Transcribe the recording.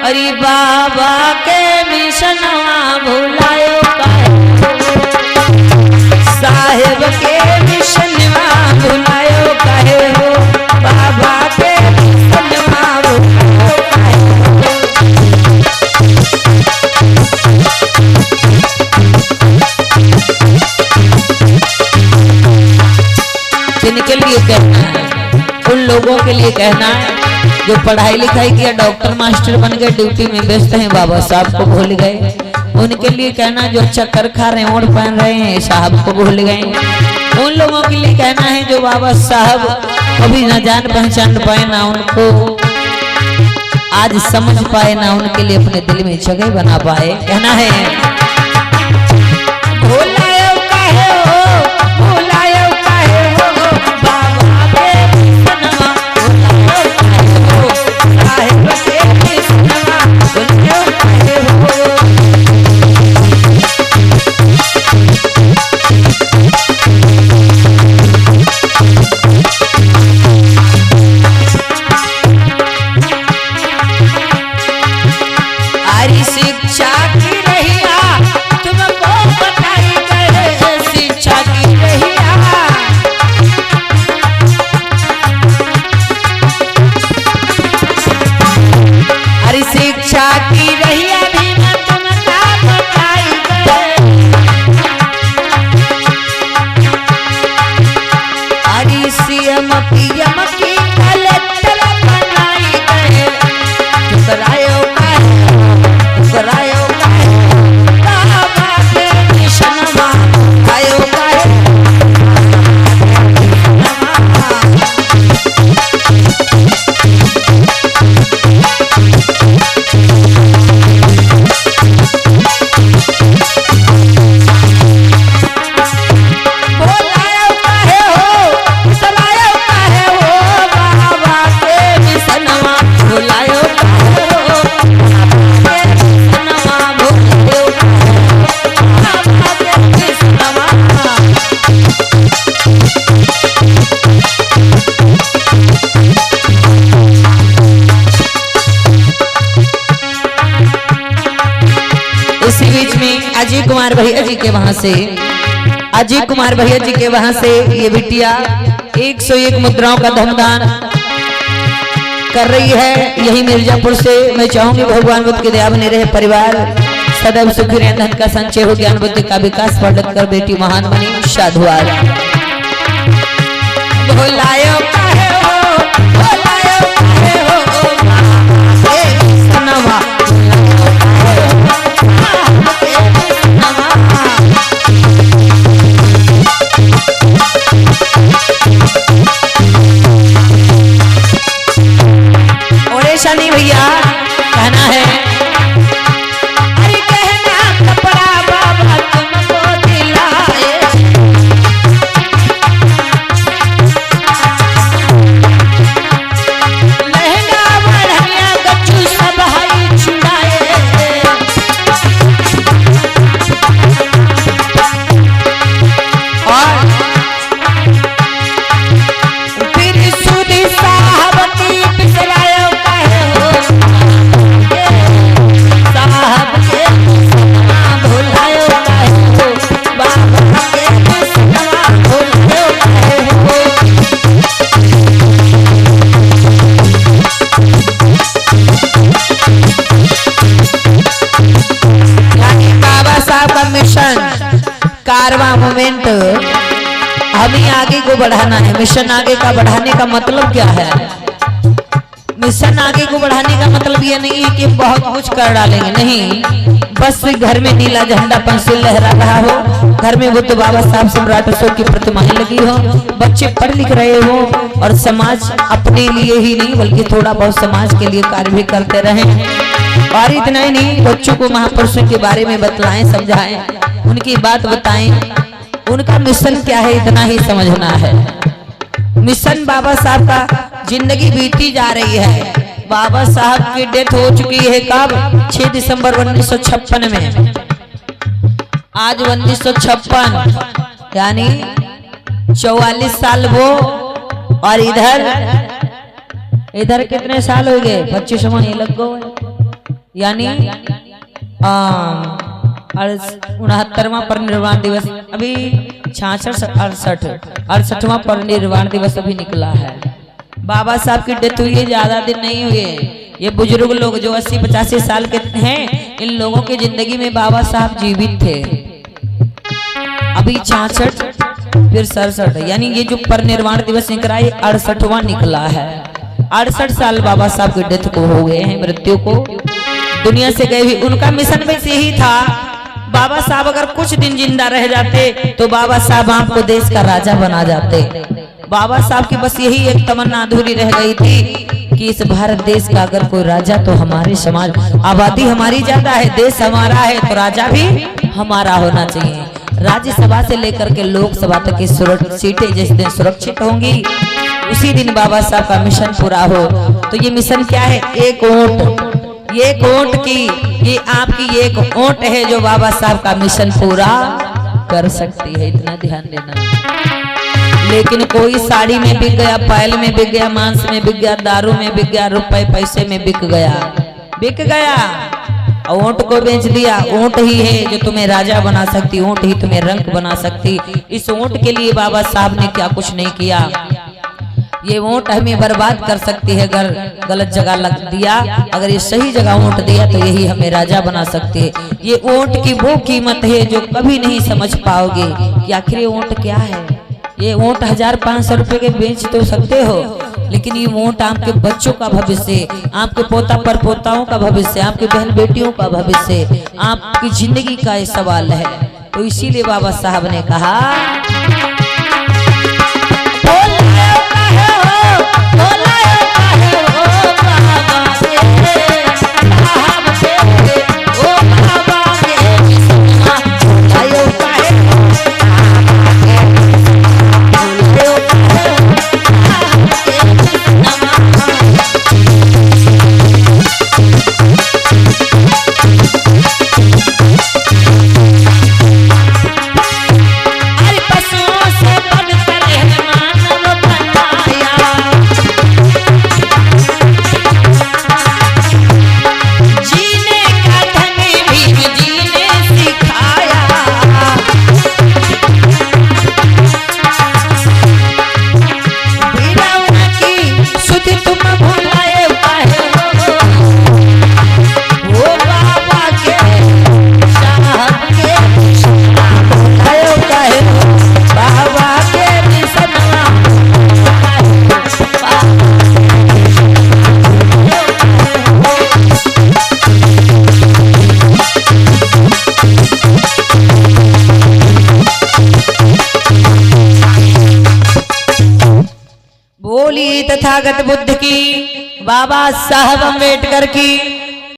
अरे बाबा के मिशनवा भुलायो काहे, साहेब के मिशनवा भुलायो काहे हो, बाबा के मिशनवा भुलायो काहे जिनके लिए कहना है, उन लोगों के लिए कहना है जो पढ़ाई लिखाई किया, डॉक्टर मास्टर बन गए, ड्यूटी में व्यस्त हैं, बाबा साहब को भूल गए। उनके लिए कहना जो चक्कर खा रहे हैं, ओढ़ पहन रहे हैं, साहब को भूल गए। उन लोगों के लिए कहना है जो बाबा साहब कभी ना जान पहचान पाए, ना उनको आज समझ पाए, ना उनके लिए अपने दिल में जगह बना पाए। कहना है भुलायो काहे हो, भुलायो काहे हो, बाबा के मिशनवा भुलायो काहे हो, साहेब के मिशनवा भुलायो काहे हो। हरी शिक्षा की रहिया तुमको बताई गए, शिक्षा की रहिया, हरी शिक्षा की रहिया भी मैं तुमको बताई गए, हरी सीएम पीएम की कलेक्टर बनाई गए, ठुकरायो करायो काहे, बाबा के मिशनवा आयो काहे, भुलायो काहे हो, भुलायो काहे हो, बाबा के मिशनवा भुलायो काहे हो, इसी बीच में अजय कुमार भैया जी के वहां से, अजय कुमार भैया जी के वहां से ये बिटिया 101 मुद्राओं का धमदान कर रही है, यही मिर्जापुर से। मैं चाहूंगी भगवान बुद्ध की दया बनी रहे, परिवार सदैव सुखी रहे, धन का संचय हो, ज्ञान बुद्धि का विकास, पढ़ कर बेटी महान बनी, साधुवाद। भुलायो काहे हो, भुलायो काहे हो, सनवा शनि भैया कहना है, अरे कहना कपड़ा बाबा तुमको दिलाए, महंगा बढ़िया गच्चू सब हाई छुड़ाए, और फिर सुधी साहब की पिसरायो साहब के भुलायो काहे हो, बाबा के मिशनवा भुलायो काहे हो। यानी बाबा साहब का मिशन, कारवां मूवमेंट हमें आगे को बढ़ाना है। मिशन आगे का बढ़ाने का मतलब क्या है? मिशन आगे को बढ़ाने का मतलब ये नहीं है कि बहुत कुछ कर डालेंगे, नहीं, बस घर में नीला झंडा पंसिल लहरा रहा हो, घर में बुद्ध बाबा साहब सम्राट अशोक की प्रतिमाएं लगी हो, बच्चे पढ़ लिख रहे हो, और समाज अपने लिए ही नहीं बल्कि थोड़ा बहुत समाज के लिए कार्य भी करते रहे। और इतना ही नहीं, बच्चों को महापुरुषों के बारे में बतलाएं, समझाएं, उनकी बात बताएं, उनका मिशन क्या है इतना ही समझना है। मिशन बाबा साहब का जिंदगी बीती जा रही है। बाबा साहब की डेथ हो चुकी है कब? 6 दिसंबर 1956 में। आज 1956 यानी 44 साल वो, और इधर कितने साल हो गए? 25 महीने लग गए। यानी 69वां परिनिर्वाण दिवस अभी 68वां परिनिर्वाण दिवस अभी निकला है। बाबा साहब की डेथ हुई है, ज्यादा दिन नहीं हुए। ये बुजुर्ग लोग जो 80-85 साल के हैं, इन लोगों की जिंदगी में बाबा साहब जीवित थे। अभी 66 फिर 67, यानी ये जो परिनिर्वाण दिवस निकला है 68वां निकला है। 68 साल बाबा साहब की डेथ को हो गए हैं, मृत्यु को दुनिया से गए हुए। उनका मिशन बस यही था, बाबा साहब अगर कुछ दिन जिंदा रह जाते तो बाबा साहब आपको देश का राजा बना जाते। बाबा साहब की बस यही एक तमन्ना अधूरी रह गई थी कि इस भारत देश का अगर कोई राजा तो हमारे समाज, आबादी हमारी ज्यादा है, देश हमारा है, तो राजा भी हमारा होना चाहिए। राज्यसभा से लेकर के लोकसभा तक की सीटें जिस दिन सुरक्षित होंगी उसी दिन बाबा साहब का मिशन पूरा हो। तो ये मिशन क्या है? एक वोट, ये वोट की, ये आपकी एक वोट है जो बाबा साहब का मिशन पूरा कर सकती है। इतना ध्यान देना। लेकिन कोई साड़ी में बिक गया, पायल में बिक गया, मांस में बिक गया, दारू में बिक गया, रुपए पैसे में बिक गया, बिक गया, ऊंट को बेच दिया। ऊंट ही है जो तुम्हें राजा बना सकती, ऊंट ही तुम्हें रंक बना सकती। इस ऊंट के लिए बाबा साहब ने क्या कुछ नहीं किया। ये ऊंट हमें बर्बाद कर सकती है अगर गलत जगह लग दिया, अगर ये सही जगह ऊंट दिया तो यही हमें राजा बना सकती है। ये ऊंट की वो कीमत है जो कभी नहीं समझ पाओगे कि आखिर ये ऊंट क्या है। ये ऊंट 1500 रुपए के बेच तो सकते हो, लेकिन ये ऊंट आपके बच्चों का भविष्य, आपके पोता पर पोताओं का भविष्य, आपके बहन बेटियों का भविष्य, आपकी जिंदगी का ये सवाल है। तो इसीलिए बाबा साहब ने कहा तथागत बुद्ध की, बाबा साहब अम्बेडकर की।